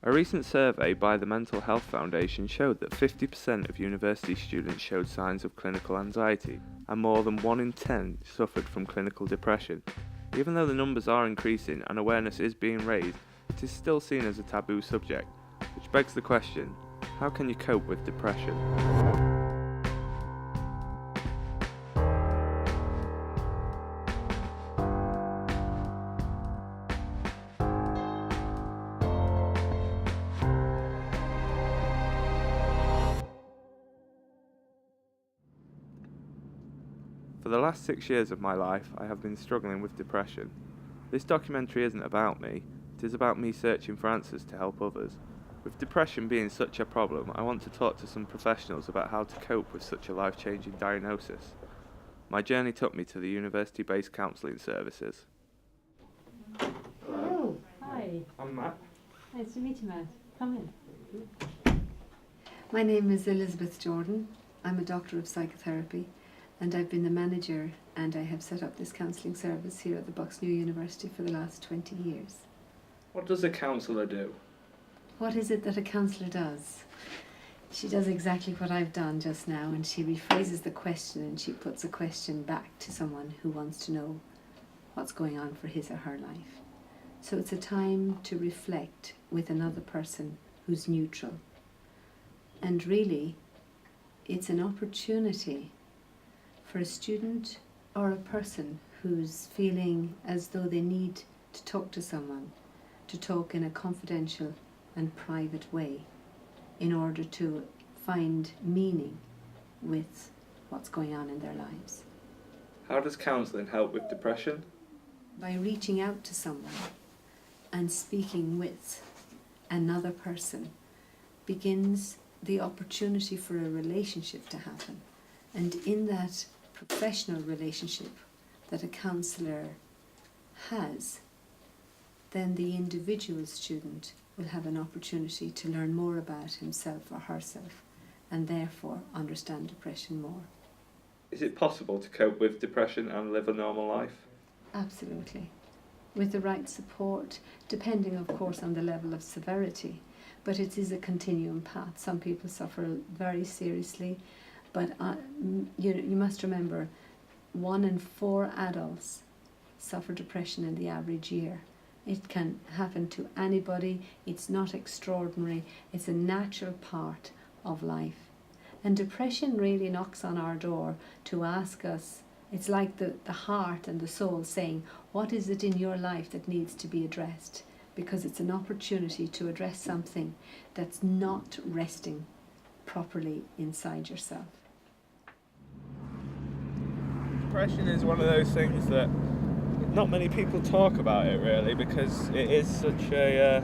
A recent survey by the Mental Health Foundation showed that 50% of university students showed signs of clinical anxiety, and more than 1 in 10 suffered from clinical depression. Even though the numbers are increasing and awareness is being raised, it is still seen as a taboo subject, which begs the question, how can you cope with depression? For the last 6 years of my life, I have been struggling with depression. This documentary isn't about me, it is about me searching for answers to help others. With depression being such a problem, I want to talk to some professionals about how to cope with such a life-changing diagnosis. My journey took me to the university-based counselling services. Hello. Hi. I'm Matt. Nice to meet you, Matt. Come in. My name is Elizabeth Jordan. I'm a doctor of psychotherapy, and I've been the manager, and I have set up this counselling service here at the Bucks New University for the last 20 years. What does a counsellor do? What is it that a counsellor does? She does exactly what I've done just now, and she rephrases the question and she puts a question back to someone who wants to know what's going on for his or her life. So it's a time to reflect with another person who's neutral. And really, it's an opportunity for a student or a person who's feeling as though they need to talk to someone, to talk in a confidential and private way in order to find meaning with what's going on in their lives. How does counselling help with depression? By reaching out to someone and speaking with another person begins the opportunity for a relationship to happen. And in that professional relationship that a counsellor has, then the individual student will have an opportunity to learn more about himself or herself and therefore understand depression more. Is it possible to cope with depression and live a normal life? Absolutely. With the right support, depending of course on the level of severity, but it is a continuum path. Some people suffer very seriously, but you must remember 1 in 4 adults suffer depression in the average year. It can happen to anybody. It's not extraordinary. It's a natural part of life. And depression really knocks on our door to ask us, it's like the heart and the soul saying, what is it in your life that needs to be addressed? Because it's an opportunity to address something that's not resting properly inside yourself. Depression is one of those things that not many people talk about it really, because it is such a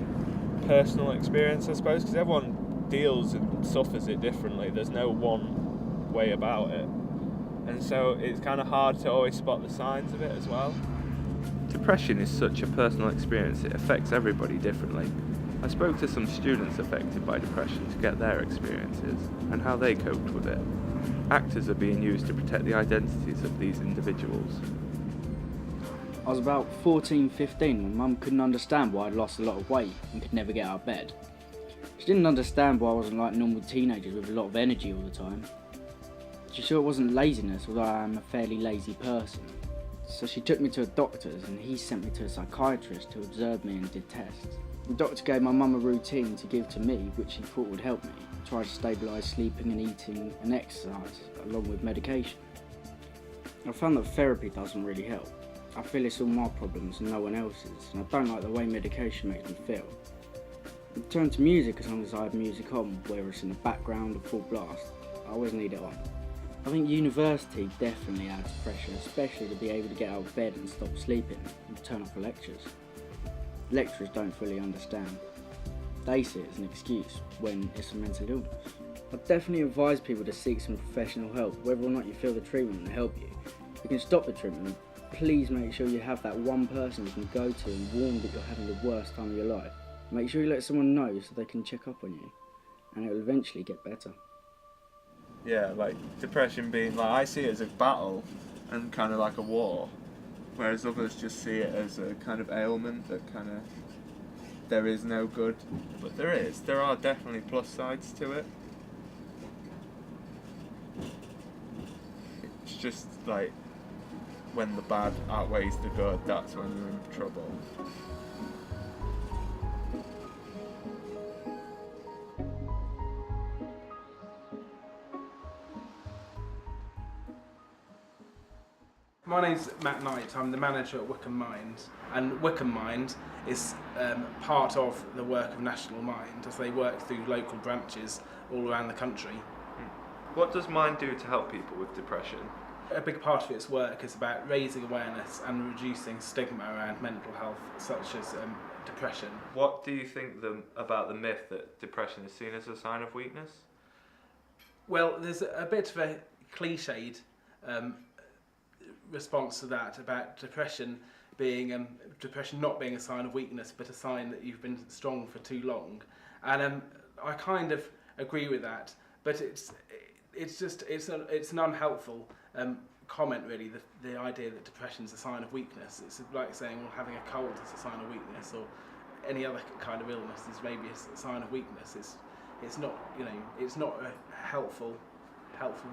personal experience, I suppose, because everyone deals and suffers it differently. There's no one way about it, and so it's kind of hard to always spot the signs of it as well. Depression is such a personal experience, it affects everybody differently. I spoke to some students affected by depression to get their experiences and how they coped with it. Actors are being used to protect the identities of these individuals. I was about 14, 15 when Mum couldn't understand why I'd lost a lot of weight and could never get out of bed. She didn't understand why I wasn't like normal teenagers with a lot of energy all the time. She saw it wasn't laziness, although I am a fairly lazy person. So she took me to a doctor's and he sent me to a psychiatrist to observe me and did tests. The doctor gave my mum a routine to give to me which he thought would help me, try to stabilise sleeping and eating and exercise along with medication. I found that therapy doesn't really help. I feel it's all my problems and no one else's, and I don't like the way medication makes me feel. I turn to music as long as I have music on, whether it's in the background or full blast. I always need it on. I think university definitely adds pressure, especially to be able to get out of bed and stop sleeping and turn off the lectures. Lecturers don't fully understand. They see it as an excuse when it's a mental illness. I definitely advise people to seek some professional help, whether or not you feel the treatment will help you. You can stop the treatment. Please make sure you have that one person you can go to and warn that you're having the worst time of your life. Make sure you let someone know so they can check up on you, and it will eventually get better. Yeah, like depression being like, I see it as a battle and kind of like a war, whereas others just see it as a kind of ailment that kind of there is no good, but there is. There are definitely plus sides to it. It's just like when the bad outweighs the good, that's when you're in trouble. My name's Matt Knight, I'm the manager at Wycombe Mind, and Wycombe Mind is part of the work of National Mind as they work through local branches all around the country. What does Mind do to help people with depression? A big part of its work is about raising awareness and reducing stigma around mental health, such as depression. What do you think about the myth that depression is seen as a sign of weakness? Well, there's a bit of a cliched response to that about depression not being a sign of weakness, but a sign that you've been strong for too long, and I kind of agree with that. But it's an unhelpful comment, really. The idea that depression is a sign of weakness. It's like saying, well, having a cold is a sign of weakness, or any other kind of illness is maybe a sign of weakness. It's not, it's not a helpful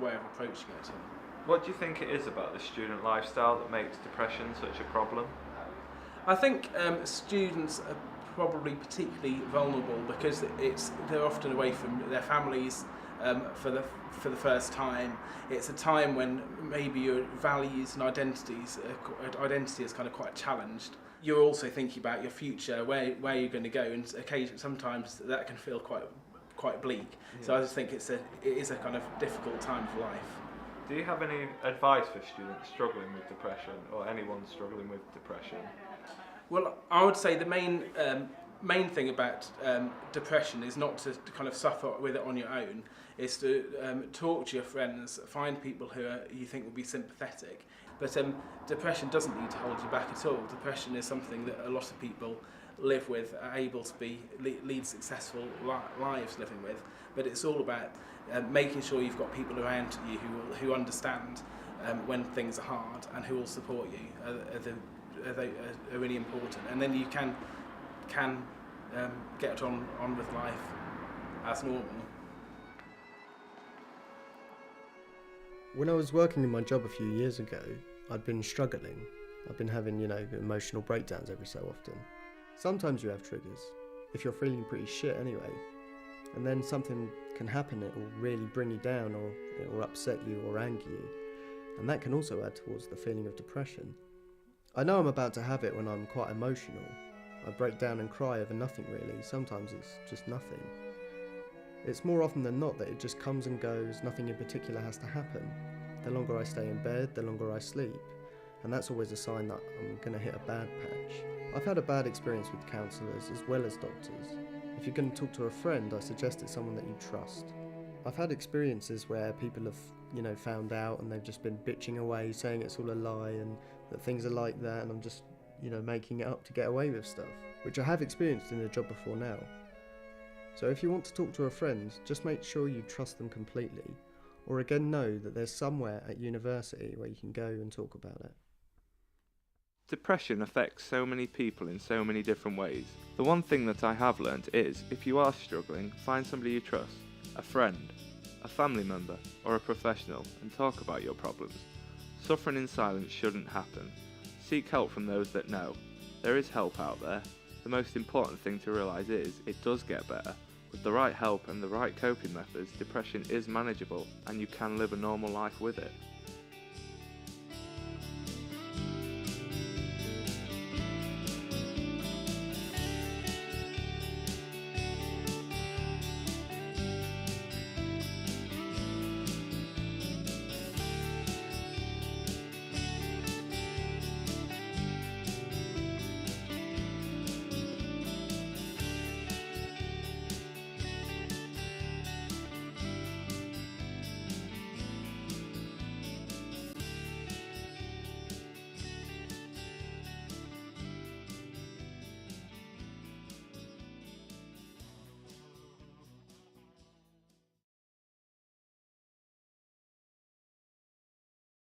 way of approaching it. What do you think it is about the student lifestyle that makes depression such a problem? I think students are probably particularly vulnerable because they're often away from their families for the first time. It's a time when maybe your values and identity is kind of quite challenged. You're also thinking about your future, where you're going to go, and occasionally sometimes that can feel quite bleak. Yeah. So I just think it is a kind of difficult time of life. Do you have any advice for students struggling with depression, or anyone struggling with depression? Well, I would say the main thing about depression is not to kind of suffer with it on your own. Is to talk to your friends, find people who you think will be sympathetic. But depression doesn't need to hold you back at all. Depression is something that a lot of people live with, are able to lead successful lives living with. But it's all about making sure you've got people around you who understand when things are hard and who will support you. Are really important, and then you can get on with life as normal. When I was working in my job a few years ago, I'd been struggling. I'd been having, emotional breakdowns every so often. Sometimes you have triggers, if you're feeling pretty shit anyway, and then something can happen, it will really bring you down, or it will upset you or anger you, and that can also add towards the feeling of depression. I know I'm about to have it when I'm quite emotional. I break down and cry over nothing really, sometimes it's just nothing. It's more often than not that it just comes and goes, nothing in particular has to happen. The longer I stay in bed, the longer I sleep, and that's always a sign that I'm going to hit a bad patch. I've had a bad experience with counsellors as well as doctors. If you're going to talk to a friend, I suggest it's someone that you trust. I've had experiences where people have, found out and they've just been bitching away, saying it's all a lie and that things are like that, and I'm just, making it up to get away with stuff, which I have experienced in a job before now. So if you want to talk to a friend, just make sure you trust them completely, or again know that there's somewhere at university where you can go and talk about it. Depression affects so many people in so many different ways. The one thing that I have learnt is, if you are struggling, find somebody you trust, a friend, a family member, or a professional, and talk about your problems. Suffering in silence shouldn't happen. Seek help from those that know. There is help out there. The most important thing to realise is, it does get better. With the right help and the right coping methods, depression is manageable, and you can live a normal life with it.